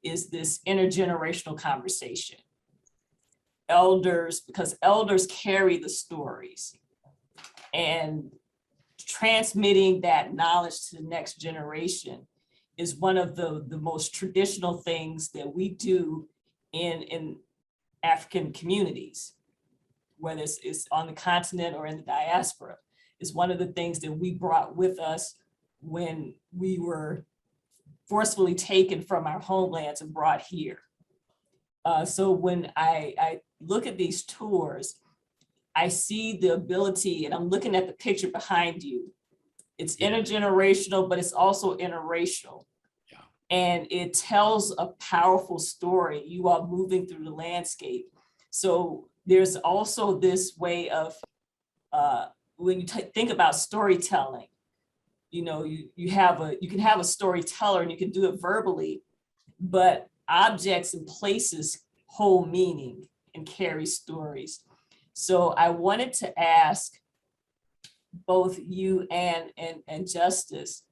is this intergenerational conversation. Because elders carry the stories, and transmitting that knowledge to the next generation is one of the most traditional things that we do in African communities, whether it's on the continent or in the diaspora. Is one of the things that we brought with us when we were forcefully taken from our homelands and brought here. So when I look at these tours, I see the ability, and I'm looking at the picture behind you. It's intergenerational, but it's also interracial. Yeah. And it tells a powerful story, you are moving through the landscape. So there's also this way of, when you think about storytelling, you can have a storyteller and you can do it verbally, but objects and places hold meaning and carry stories. So I wanted to ask both you and Justice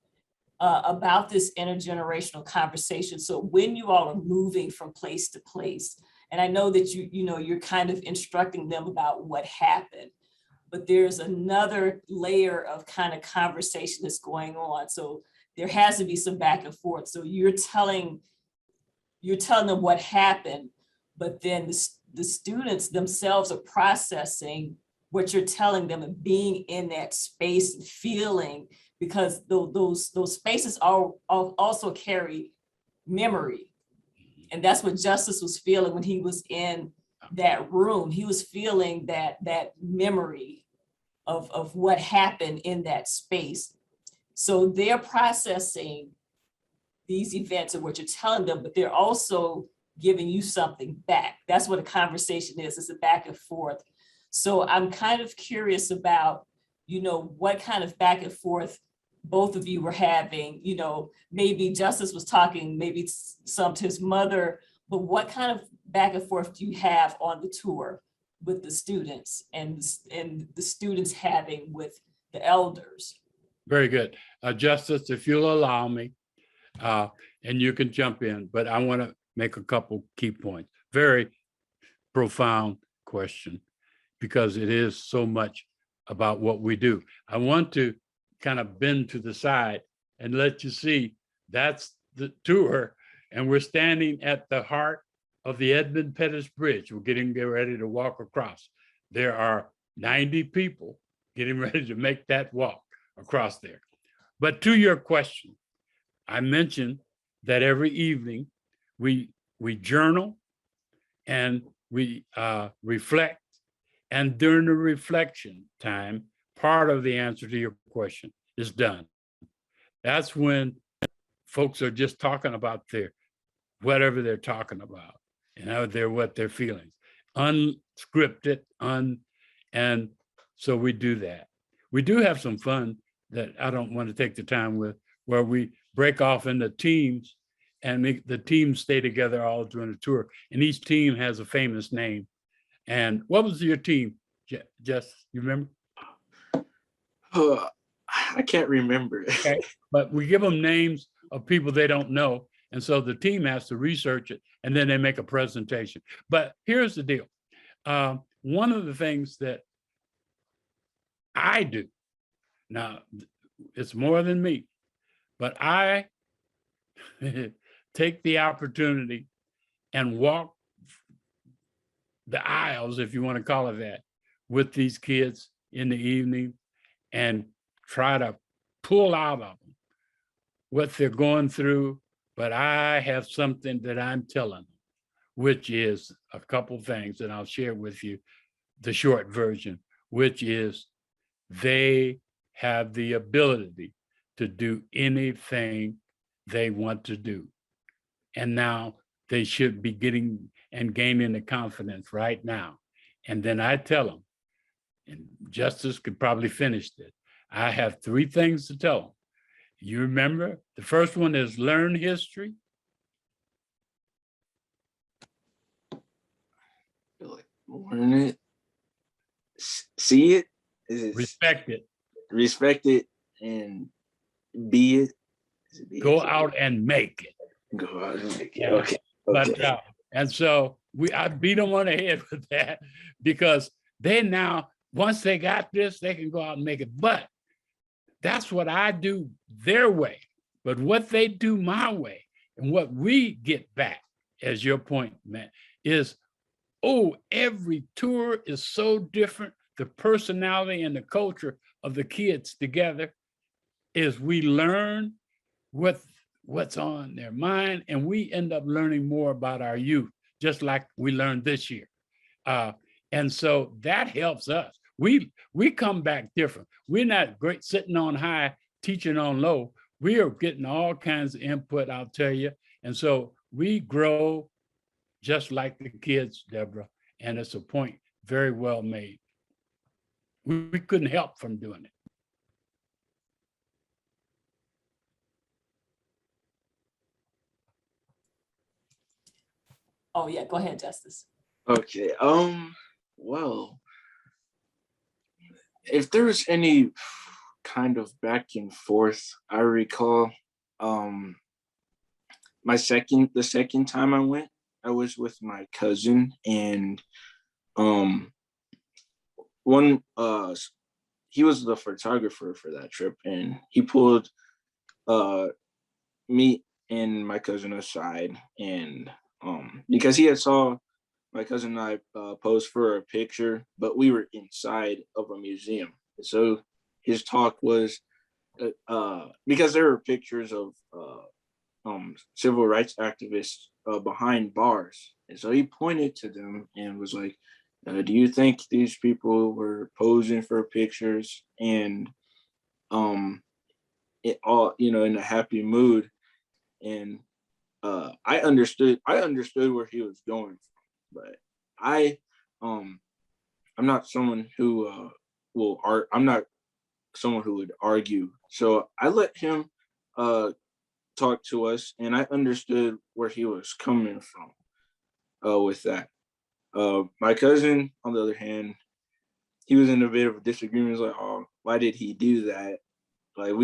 about this intergenerational conversation. So when you all are moving from place to place, and I know that you're kind of instructing them about what happened, but there's another layer of kind of conversation that's going on. So there has to be some back and forth. So you're telling them what happened, but then the students themselves are processing what you're telling them and being in that space and feeling, because those spaces also carry memory. And that's what Justice was feeling when he was in that room. He was feeling that memory of what happened in that space. So they're processing these events and what you're telling them, but they're also giving you something back. That's what a conversation is. It's a back and forth. So I'm kind of curious about, what kind of back and forth both of you were having. Maybe Justice was talking, maybe some to his mother, but what kind of back and forth do you have on the tour with the students and the students having with the elders? Very good. Justice, if you'll allow me, and you can jump in, but I want to make a couple key points. Very profound question, because it is so much about what we do. I want to kind of bend to the side and let you see that's the tour, and we're standing at the heart of the Edmund Pettus Bridge. We're getting ready to walk across. There are 90 people getting ready to make that walk across there. But to your question, I mentioned that every evening we journal and we reflect, and during the reflection time, part of the answer to your question is done. That's when folks are just talking about whatever they're talking about and how what they're feeling, unscripted, and so we do that. We do have some fun that I don't want to take the time with, where we break off into teams and make the teams stay together all during the tour. And each team has a famous name. And what was your team, Jess? You remember? I can't remember. Okay. But we give them names of people they don't know. And so the team has to research it, and then they make a presentation. But here's the deal. One of the things that I do, now it's more than me, but I take the opportunity and walk the aisles, if you want to call it that, with these kids in the evening and try to pull out of them what they're going through. But I have something that I'm telling them, which is a couple things, and I'll share with you the short version, which is they have the ability to do anything they want to do. And now they should be getting and gaining the confidence right now. And then I tell them, and Justice could probably finish this, I have 3 things to tell them. You remember, the first one is learn history. Learn it, see it, respect it, and be it. Go out and make it. Go out and make it. Yeah. Okay. But and so I beat them on the head with that, because they now, once they got this, they can go out and make it. But that's what I do their way. But what they do my way, and what we get back, as your point, Matt, is, oh, every tour is so different. The personality and the culture of the kids together is we learn what's on their mind, and we end up learning more about our youth, just like we learned this year. And so that helps us. We come back different. We're not great sitting on high, teaching on low. We are getting all kinds of input, I'll tell you. And so we grow just like the kids, Deborah, and it's a point very well made. We couldn't help from doing it. Oh yeah, go ahead, Justice. Okay. Well, if there was any kind of back and forth, I recall, the second time I went, I was with my cousin, and he was the photographer for that trip, and he pulled me and my cousin aside, and because he had saw my cousin and I pose for a picture, but we were inside of a museum. So his talk was because there were pictures of civil rights activists behind bars. And so he pointed to them and was like, do you think these people were posing for pictures and it all, in a happy mood? And I understood where he was going from, but I'm not someone who I'm not someone who would argue. So I let him talk to us, and I understood where he was coming from with that. My cousin, on the other hand, he was in a bit of a disagreement. He was like, oh, why did he do that? Like,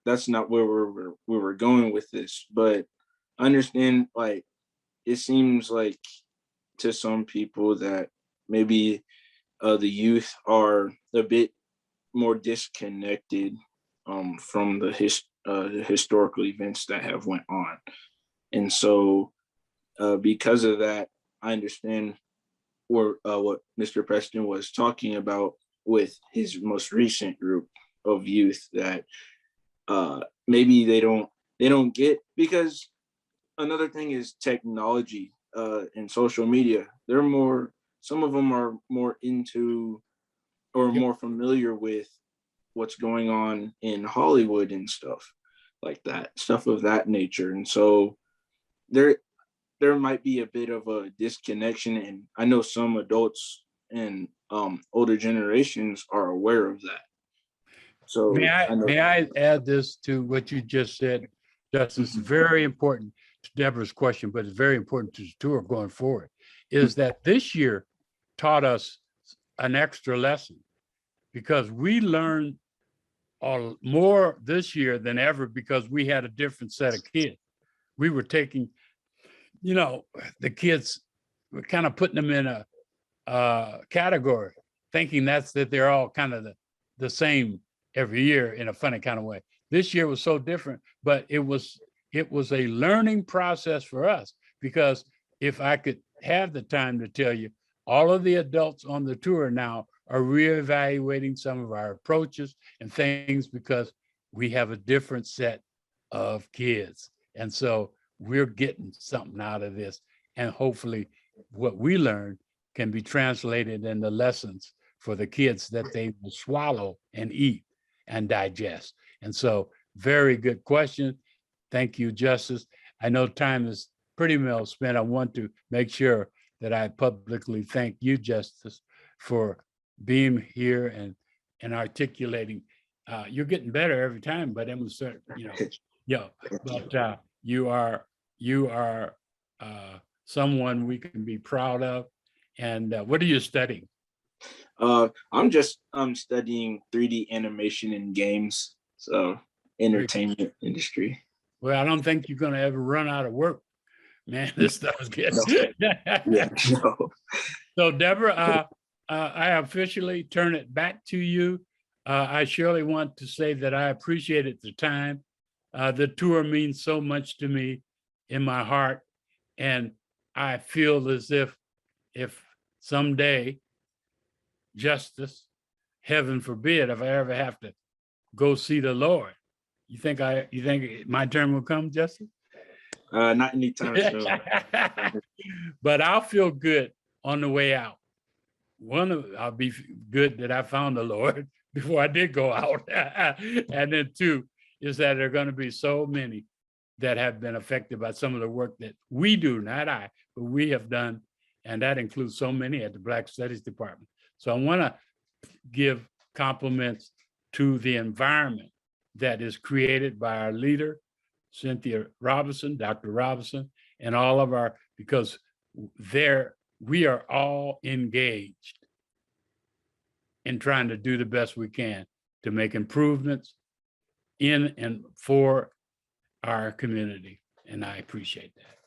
that's not where we were going with this. But I understand, like, it seems like to some people that maybe the youth are a bit more disconnected from the historical events that have went on. And so because of that, I understand what Mr. Preston was talking about with his most recent group of youth, that maybe they don't get, because another thing is technology and social media. Some of them are more into or more familiar with what's going on in Hollywood and stuff like that, stuff of that nature. And so there might be a bit of a disconnection, and I know some adults and older generations are aware of that. So may I add this to what you just said, Justice? Very important to Deborah's question, but it's very important to the tour going forward, is that this year taught us an extra lesson, because we learned more this year than ever, because we had a different set of kids. We were taking, the kids, we're kind of putting them in a category, thinking that they're all kind of the same every year in a funny kind of way. This year was so different, but it was a learning process for us, because if I could have the time to tell you, all of the adults on the tour now are reevaluating some of our approaches and things because we have a different set of kids. And so we're getting something out of this. And hopefully what we learned can be translated into lessons for the kids that they will swallow and eat and digest. And so very good question. Thank you, Justice. I know time is pretty well spent. I want to make sure that I publicly thank you, Justice, for being here and articulating. You're getting better every time, but it was, but you are someone we can be proud of. And what are you studying? I'm studying 3D animation in games, so entertainment industry. Well, I don't think you're going to ever run out of work, man. This stuff is good. Yeah, no. So, Deborah, I officially turn it back to you. I surely want to say that I appreciated the time. The tour means so much to me in my heart, and I feel as if someday, Justice, heaven forbid, if I ever have to go see the Lord, you think my turn will come, Justice? Not anytime soon. But I'll feel good on the way out. I'll be good that I found the Lord before I did go out. And then two, is that there are going to be so many that have been affected by some of the work that we do, not I, but we have done. And that includes so many at the Black Studies Department. So I want to give compliments to the environment that is created by our leader, Cynthia Robinson, Dr. Robinson, and all of because we are all engaged in trying to do the best we can to make improvements in and for our community. And I appreciate that.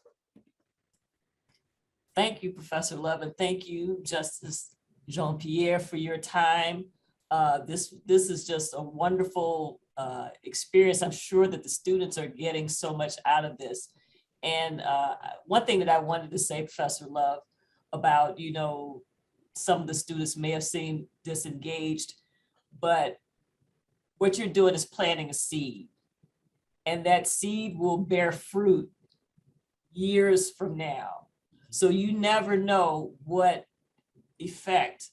Thank you, Professor Love, and thank you, Justice Jean-Pierre, for your time. This is just a wonderful experience. I'm sure that the students are getting so much out of this. And one thing that I wanted to say, Professor Love, about, some of the students may have seemed disengaged, but what you're doing is planting a seed. And that seed will bear fruit years from now. So you never know what effect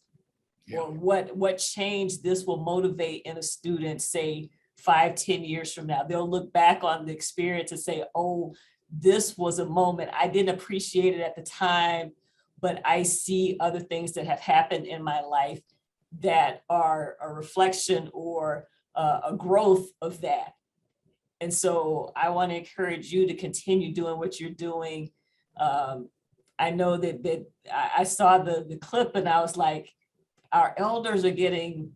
or what change this will motivate in a student, say 5-10 years from now. They'll look back on the experience and say, oh, this was a moment. I didn't appreciate it at the time, but I see other things that have happened in my life that are a reflection or a growth of that. And so I want to encourage you to continue doing what you're doing. I know that I saw the clip and I was like, our elders are getting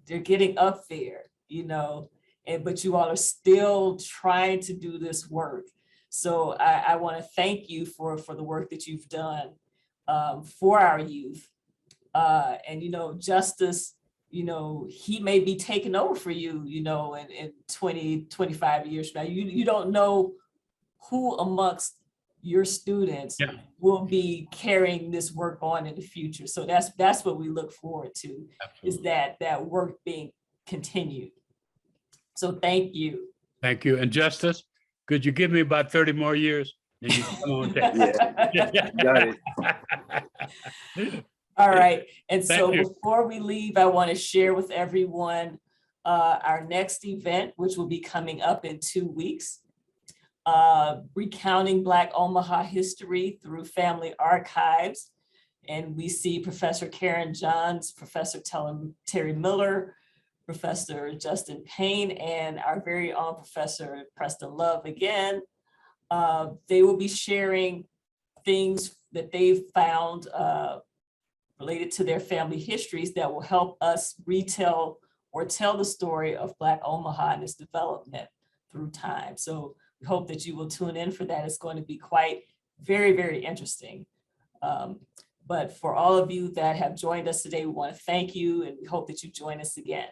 up there, but you all are still trying to do this work. So I want to thank you for the work that you've done for our youth. And, Justice, he may be taking over for you, in 20, 25 years from now. You don't know who amongst your students will be carrying this work on in the future. So that's what we look forward to. Absolutely. Is that work being continued. So thank you. Thank you. And Justice, could you give me about 30 more years? Then you can come on down. Got it. All right. And so before we leave, I want to share with everyone our next event, which will be coming up in 2 weeks. Recounting Black Omaha history through family archives. And we see Professor Karen Johns, Professor Terry Miller, Professor Justin Payne, and our very own Professor Preston Love again. They will be sharing things that they've found related to their family histories that will help us retell or tell the story of Black Omaha and its development through time. So we hope that you will tune in for that. It's going to be very, very interesting. But for all of you that have joined us today, we want to thank you and we hope that you join us again.